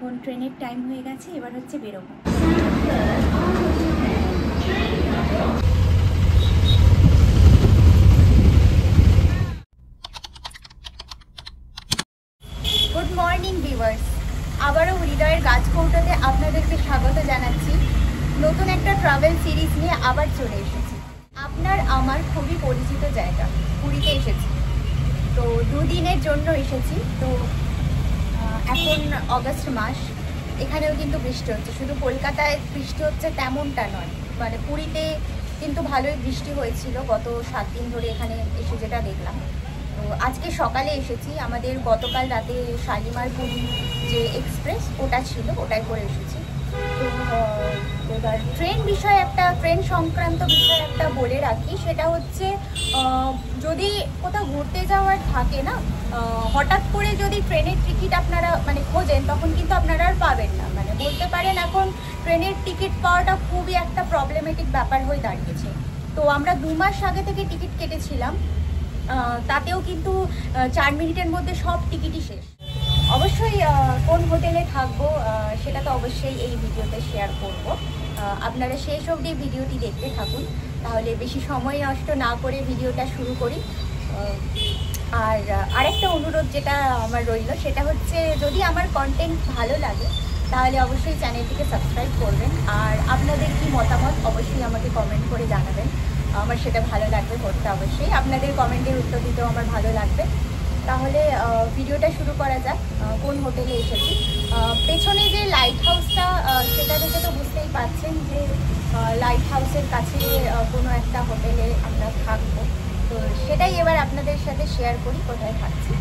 এখন ট্রেনের টাইম হয়ে গেছে, এবার হচ্ছে বেরোবো। গুড মর্নিং ভিউয়ার্স, আবারও হৃদয়ের গাছকৌটোতে আপনাদেরকে স্বাগত জানাচ্ছি। নতুন একটা ট্রাভেল সিরিজ নিয়ে আবার চলে এসেছি। আপনার আমার খুবই পরিচিত জায়গা পুরীতে এসেছি। তো দুদিনের জন্য এসেছি। তো এখন অগস্ট মাস, এখানেও কিন্তু বৃষ্টি হচ্ছে। শুধু কলকাতায় বৃষ্টি হচ্ছে তেমনটা নয়, মানে পুরীতে কিন্তু ভালোই বৃষ্টি হয়েছিল গত 7 দিন ধরে এখানে এসে যেটা দেখলাম। তো আজকে সকালে এসেছি, আমাদের গতকাল রাতে শালিমার পুরী যে এক্সপ্রেস ওটা ছিল, ওটাই করে এসেছি। তো এবার ট্রেন সংক্রান্ত বিষয়ে একটা বলে রাখি, সেটা হচ্ছে যদি কোথাও ঘুরতে যাওয়ার থাকে না, হঠাৎ করে যদি ট্রেনের টিকিট আপনারা মানে খোঁজেন, তখন কিন্তু আপনারা আর পাবেন না। মানে বলতে পারেন এখন ট্রেনের টিকিট পাওয়াটা খুবই একটা প্রবলেমেটিক ব্যাপার হয়ে দাঁড়িয়েছে। তো আমরা 2 মাস আগে থেকে টিকিট কেটেছিলাম, তাতেও কিন্তু 4 মিনিটের মধ্যে সব টিকিটই শেষ। অবশ্যই কোন হোটেলে থাকবো সেটা তো অবশ্যই এই ভিডিওতে শেয়ার করব। আপনারা শেষ অবধি ভিডিওটি দেখতে থাকুন, তাহলে বেশি সময় নষ্ট না করে ভিডিওটা শুরু করি। আর আরেকটা অনুরোধ যেটা আমার রইল, সেটা হচ্ছে যদি আমার কন্টেন্ট ভালো লাগে তাহলে অবশ্যই চ্যানেলটিকে সাবস্ক্রাইব করবেন। আর আপনাদের কি মতামত অবশ্যই আমাকে কমেন্ট করে জানাবেন, আমার সেটা ভালো লাগবে করতে। অবশ্যই আপনাদের কমেন্টের উত্তর দিতেও আমার ভালো লাগবে। তাহলে ভিডিওটা শুরু করা যাক। কোন হোটেলে এসেছি, পেছনে যে লাইট হাউসটা সেটা দেখে তো বুঝতেই পারছেন যে লাইট হাউসের কাছে কোনো একটা হোটেলে আমরা থাকবো। তো সেটাই এবার আপনাদের সাথে শেয়ার করি কোথায় থাকছি।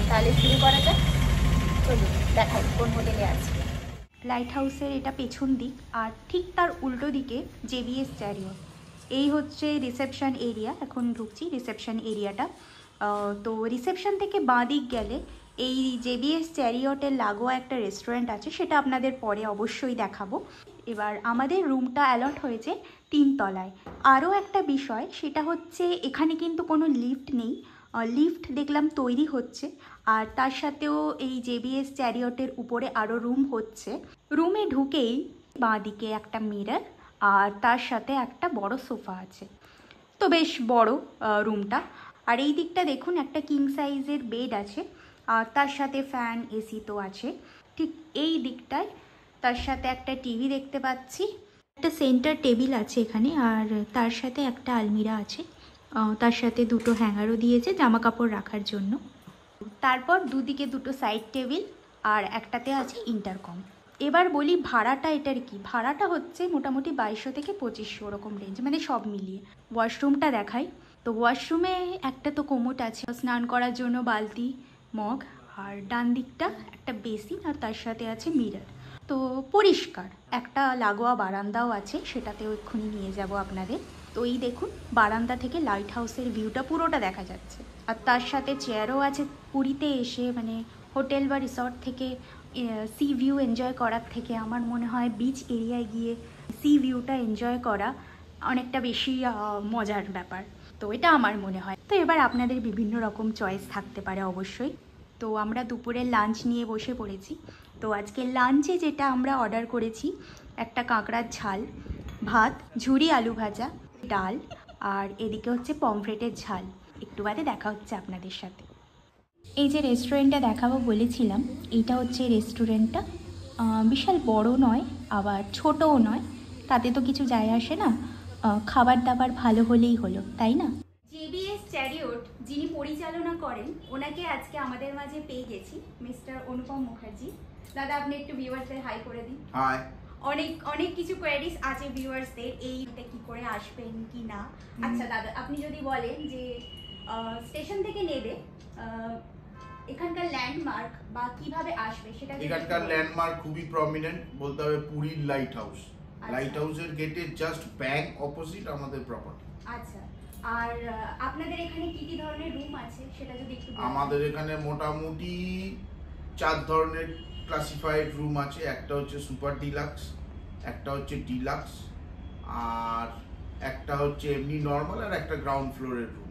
তাহলে শুরু করা যাক, চলুন দেখাই কোন হোটেলে আছি। লাইট হাউসের এটা পেছন দিক, আর ঠিক তার উল্টো দিকে জেবিএস চ্যারিয়ট। এই হচ্ছে রিসেপশন এরিয়া, এখন ঢুকছি রিসেপশন এরিয়াটা। তো রিসেপশন থেকে বাঁ দিক গেলে এই জেবিএস চ্যারিয়টের লাগোয়া একটা রেস্টুরেন্ট আছে, সেটা আপনাদের পরে অবশ্যই দেখাবো। এবার আমাদের রুমটা অ্যালট হয়েছে 3 তলায়। আরও একটা বিষয়, সেটা হচ্ছে এখানে কিন্তু কোনো লিফট নেই, লিফট দেখলাম তৈরি হচ্ছে। আর তার সাথেও এই জেবিএস চ্যারিয়টের উপরে আরও রুম হচ্ছে। রুমে ঢুকেই বাঁ দিকে একটা মিরর, আর তার সাথে একটা বড় সোফা আছে। তো বেশ বড় রুমটা। আর এই দিকটা দেখুন, একটা কিং সাইজের বেড আছে, আর তার সাথে ফ্যান এসি তো আছে। ঠিক এই দিকটায় তার সাথে একটা টিভি দেখতে পাচ্ছি, একটা সেন্টার টেবিল আছে এখানে, আর তার সাথে একটা আলমিরা আছে। তার সাথে 2টো হ্যাঙ্গারও দিয়েছে জামা কাপড় রাখার জন্য। তারপর দুদিকে 2টো সাইড টেবিল, আর একটাতে আছে ইন্টারকম। এবার বলি ভাড়াটা, এটার কি ভাড়াটা হচ্ছে মোটামুটি 2200 থেকে 2500 ওরকম রেঞ্জ, মানে সব মিলিয়ে। ওয়াশরুমটা দেখাই। তো ওয়াশরুমে একটা তো কোমোট আছে, স্নান করার জন্য বালতি, মগ, আর ডান দিকটা একটা বেসিন, আর তার সাথে আছে মিরর। তো পরিষ্কার। একটা লাগোয়া বারান্দাও আছে, সেটাতেও এক্ষুনি নিয়ে যাব আপনাদের। তো এই দেখুন, বারান্দা থেকে লাইট হাউসের ভিউটা পুরোটা দেখা যাচ্ছে। আর তার সাথে চেয়ারও আছে। পুরীতে এসে মানে হোটেল বা রিসর্ট থেকে সি ভিউ এনজয় করার থেকে আমার মনে হয় বিচ এরিয়ায় গিয়ে সি ভিউটা এনজয় করা অনেকটা বেশি মজার ব্যাপার। তো এটা আমার মনে হয়। তো এবার আপনাদের বিভিন্ন রকম চয়েস থাকতে পারে অবশ্যই। তো আমরা দুপুরের লাঞ্চ নিয়ে বসে পড়েছি। তো আজকে লাঞ্চে যেটা আমরা অর্ডার করেছি, একটা কাঁকড়ার ঝাল, ভাত, ঝুরি আলু ভাজা, ডাল, আর এদিকে হচ্ছে পমফ্রেটের ঝাল। একটু বাদে দেখা হচ্ছে আপনাদের সাথে। এই যে রেস্টুরেন্টটা দেখাবো বলেছিলাম, এইটা হচ্ছে রেস্টুরেন্টটা। বিশাল বড় নয়, আবার ছোটও নয়, তাতে তো কিছু যায় আসে না। খাবার দাবার ভালো হলেই হলো, তাই না? জেবিএস চ্যারিয়ট যিনি পরিচালনা করেন, ওনাকে আজকে আমাদের মাঝে পেয়ে গেছি, মিস্টার অনুপম মুখার্জি। দাদা, আপনি একটু ভিউয়ার্সদের হাই করে দিন। হাই। অনেক কিছু কোয়েরিজ আছে ভিউয়ার্সদের, এইটা কি করে আসবেন কি না। আচ্ছা দাদা, আপনি যদি বলেন যে স্টেশন থেকে নেবে, এখানকার ল্যান্ডমার্ক বা কিভাবে আসবে সেটা। এখানকার ল্যান্ডমার্ক খুবই প্রমিনেন্ট, বলতে হবে পুরীর লাইট হাউস। লাইট হাউসের গেটে জাস্ট ব্যাক অপোজিট আমাদের প্রপার্টি। আচ্ছা, আর আপনাদের এখানে কি কি ধরনের রুম আছে সেটা যদি একটু বলেন। আমাদের এখানে মোটামুটি 4 ধরনের ক্লাসিফাইড রুম আছে। একটা হচ্ছে সুপার ডিলাক্স, একটা হচ্ছে ডিলাক্স, আর একটা হচ্ছে এমনি নর্মাল, আর একটা গ্রাউন্ড ফ্লোরের রুম।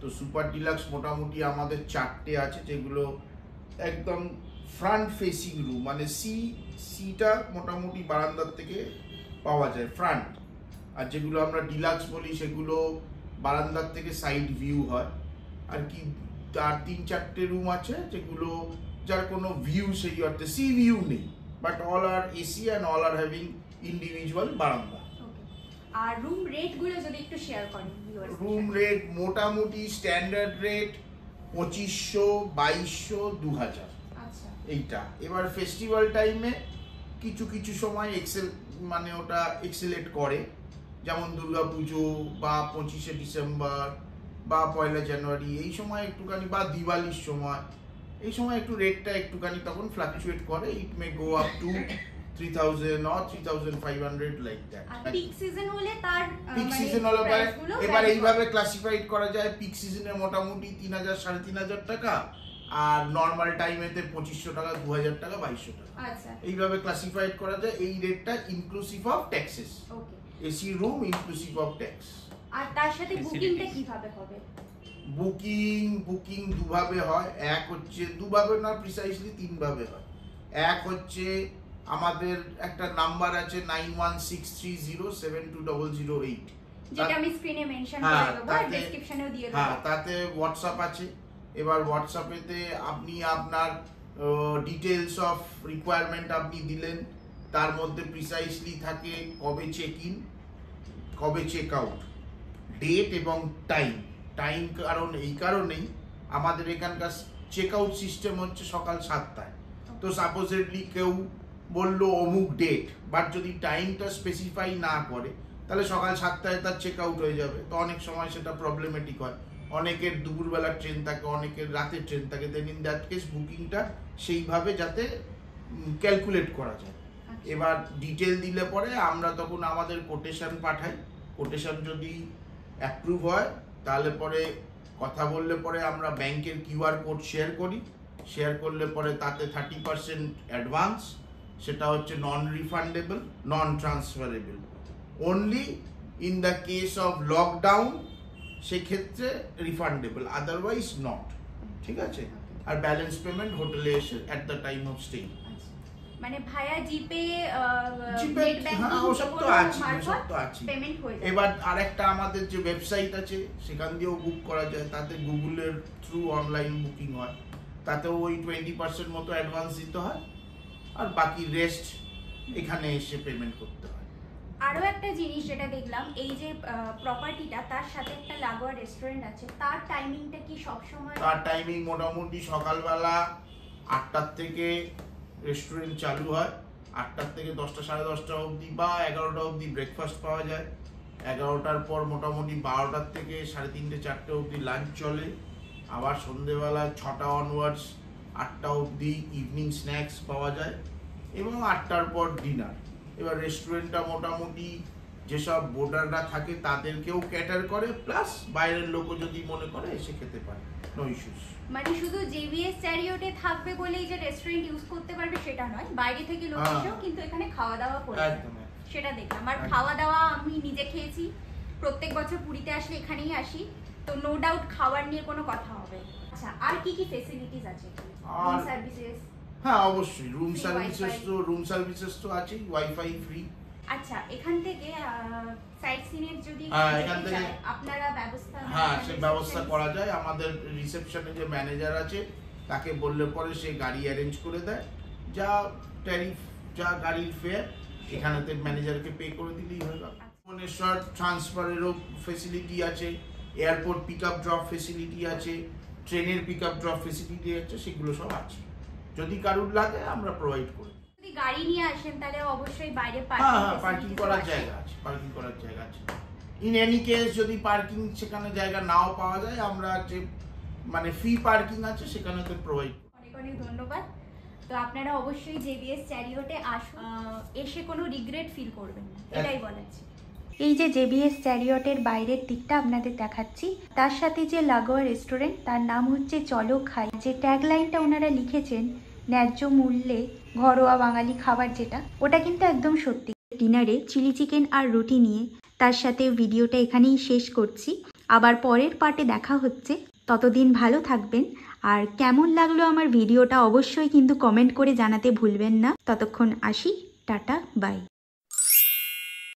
তো সুপার ডিলাক্স মোটামুটি আমাদের 4টে আছে, যেগুলো একদম ফ্রন্ট ফেসিং রুম, মানে সিটা মোটামুটি বারান্দার থেকে পাওয়া যায় ফ্রন্ট। আর যেগুলো আমরা ডিলাক্স বলি সেগুলো বারান্দার থেকে সাইড ভিউ হয়। আর কি আর 3-4টে রুম আছে যেগুলো যার কোনো ভিউ সেই অর্থে সি ভিউ নেই, but all are AC and all are having individual বারান্দা। আর রুম রেট গুলো যদি একটু শেয়ার করেন। রুম রেট মোটামুটি স্ট্যান্ডার্ড রেট 2500, 2200, 2000 এইটা। এবার ফেস্টিভ্যাল টাইমে কিছু কিছু সময় মানে ওটা এক্সেলেট করে, যেমন দুর্গাপুজো বা 25শে ডিসেম্বর বা 1লা জানুয়ারি, এই সময় একটুখানি, বা দিওয়ালির সময়, এই সময় একটু রেটটা একটুখানি তখন ফ্লাকচুয়েট করে। It may go up to 3000 or 3500 like that. Peak season হলে তার পিক সিজন হলে এবার এইভাবে ক্লাসিফাইড করা যায়, পিক সিজনে মোটামুটি 3000, 3500 টাকা, আর নর্মাল টাইমেতে 2500 টাকা, 2000 টাকা, 2200 টাকা। আচ্ছা, এইভাবে ক্লাসিফাইড করা যায়। এই রেটটা inclusive of taxes. Okay, AC room inclusive of tax. আর তার সাথে বুকিংটা কিভাবে হবে? বুকিং দুভাবে হয়। এক হচ্ছে, দুভাবে না, প্রিসাইসলি 3ভাবে হয়। এক হচ্ছে আমাদের একটা নাম্বার আছে 9163072008, যেটা আমি স্ক্রিনে মেনশন করে দেব, আর ডেসক্রিপশনেও দিয়ে দেব। হ্যাঁ, তাতে হোয়াটসঅ্যাপ আছে। এবার হোয়াটসঅ্যাপেতে আপনি আপনার ডিটেলস অফ রিকোয়ারমেন্ট আপনি দিলেন, তার মধ্যে প্রিসাইসলি থাকে কবে চেক ইন, কবে চেক আউট, ডেট এবং টাইম। কারণ এই কারণেই আমাদের এখানকার চেক আউট সিস্টেম হচ্ছে সকাল 7টায়। তো সাপোজেডলি কেউ বললো অমুক ডেট, বাট যদি টাইমটা স্পেসিফাই না করে তাহলে সকাল 7টায় তার চেক আউট হয়ে যাবে। তো অনেক সময় সেটা প্রবলেমেটিক হয়। অনেকের দুপুরবেলার ট্রেন থাকে, অনেকের রাতের ট্রেন থাকে। দেন ইন দ্যাট কেস বুকিংটা সেইভাবে যাতে ক্যালকুলেট করা যায়। এবার ডিটেল দিলে পরে আমরা তখন আমাদের কোটেশন পাঠাই। কোটেশন যদি অ্যাপ্রুভ হয় তাহলে পরে কথা বললে পরে আমরা ব্যাংকের কিউআর কোড শেয়ার করি। শেয়ার করলে পরে তাতে 30% অ্যাডভান্স, সেটা হচ্ছে non refundable, non transferable. Only in the case of lockdown সেক্ষেত্রে রিফান্ডেবল, আদারওয়াইজ নট। ঠিক আছে? আর ব্যালেন্স পেমেন্ট হোটেলে এসে at the time of stay. মানে ভায়া জিপে, নেট ব্যাংকিং, ওসব তো আছে, পেমেন্ট হয়ে যায়। এবার আরেকটা আমাদের যে ওয়েবসাইট আছে সেখান দিয়েও বুক করা যায়। তাতে গুগলের থ্রু অনলাইন বুকিং হয়, তাতেও ওই 20% মতো অ্যাডভান্স দিতে হয়, আর বাকি রেস্ট এখানে এসে পেমেন্ট করতে হয়। আরো একটা জিনিস যেটা দেখলাম, এই যে প্রপার্টিটা, তার সাথে একটা লাগোয়া রেস্টুরেন্ট আছে, তার টাইমিংটা কি সব সময়? তার টাইমিং মোটামুটি সকালবেলা 8টার থেকে রেস্টুরেন্ট চালু হয়। 8টার থেকে 10টা, 10:30 অবধি বা 11টা অবধি ব্রেকফাস্ট পাওয়া যায়। 11টার পর মোটামুটি 12টার থেকে 3:30, 4টে অবধি লাঞ্চ চলে। আবার সন্ধ্যেবেলা 6টা অনওয়ার্ডস 8টা অবধি ইভিনিং স্ন্যাক্স পাওয়া যায়, এবং 8টার পর ডিনার। এবার রেস্টুরেন্টটা মোটামুটি যেসব বোর্ডাররা থাকে তাদেরকেও ক্যাটার করে, প্লাস বাইরের লোকও যদি মনে করে এসে খেতে পারে, নো ইস্যুস। মানে শুধু জেভিএস চ্যারিয়টে থাকবে বলেই যে রেস্টুরেন্ট ইউজ করতে পারবে সেটা নয়, বাইরে থেকে লোক এসেও কিন্তু এখানে খাওয়া দাওয়া করবে, সেটা দেখলাম। আর খাওয়া দাওয়া আমি নিজে খেয়েছি, প্রত্যেক বছর পুরীতে আসলে এখানেই আসি, তো নো ডাউট খাবার নিয়ে কোনো কথা হবে। আচ্ছা, আর কি কি ফ্যাসিলিটিস আছে? Room services? হ্যাঁ, অবশ্যই রুম সার্ভিসেস তো আছে, ওয়াইফাই ফ্রি। আচ্ছা, এখান থেকে সাইট সিনের যদি এখান থেকে আপনারা ব্যবস্থা, হ্যাঁ, সে ব্যবস্থা করা যায়। আমাদের রিসেপশনে যে ম্যানেজার আছে তাকে বললে পরে সে গাড়ি অ্যারেঞ্জ করে দেয়। যা ট্যারিফ, যা গাড়ির ফেয়ার এখানেতে ম্যানেজারকে পে করে দিলেই হয়ে গেল। ভুবনেশ্বর ট্রান্সফারেরও ফেসিলিটি আছে, airport pick up drop facility আছে, ট্রেনের পিক আপ ড্রপ ফেসিলিটি আছে, সেগুলো সব আছে। যদি কারুর লাগে আমরা প্রোভাইড করি। যদি গাড়ি নিয়ে আসেন তাহলে অবশ্যই বাইরে পার্কিং করার জায়গা আছে, ইন এনি কেস যদি পার্কিং সেখানে জায়গা নাও পাওয়া যায়, আমরা যে মানে ফ্রি পার্কিং আছে সেখানে তো প্রোভাইড। অনেক অনেক ধন্যবাদ। তো আপনারা অবশ্যই জেভিএস চ্যারিয়টে আসুন, এসে কোনো রিগ্রেট ফিল করবেন না, এটাই বলাচ্ছি। এই যে জেভিএস চ্যারিয়টের বাইরের দিকটা আপনাদের দেখাচ্ছি, তার সাথে যে লাগোয়া রেস্টুরেন্ট, তার নাম হচ্ছে চলো খাই। যে ট্যাগলাইনটা ওনারা লিখেছেন, ন্যায্য মূল্যে ঘরোয়া বাঙালি খাবার, যেটা ওটা কিন্তু একদম সত্যি। ডিনারে চিলি চিকেন আর রুটি নিয়ে তার সাথে ভিডিওটা এখানেই শেষ করছি। আবার পরের পার্টে দেখা হচ্ছে, ততদিন ভালো থাকবেন আর কেমন লাগলো আমার ভিডিওটা অবশ্যই কিন্তু কমেন্ট করে জানাতে ভুলবেন না। ততক্ষণ আসি, টাটা, বাই।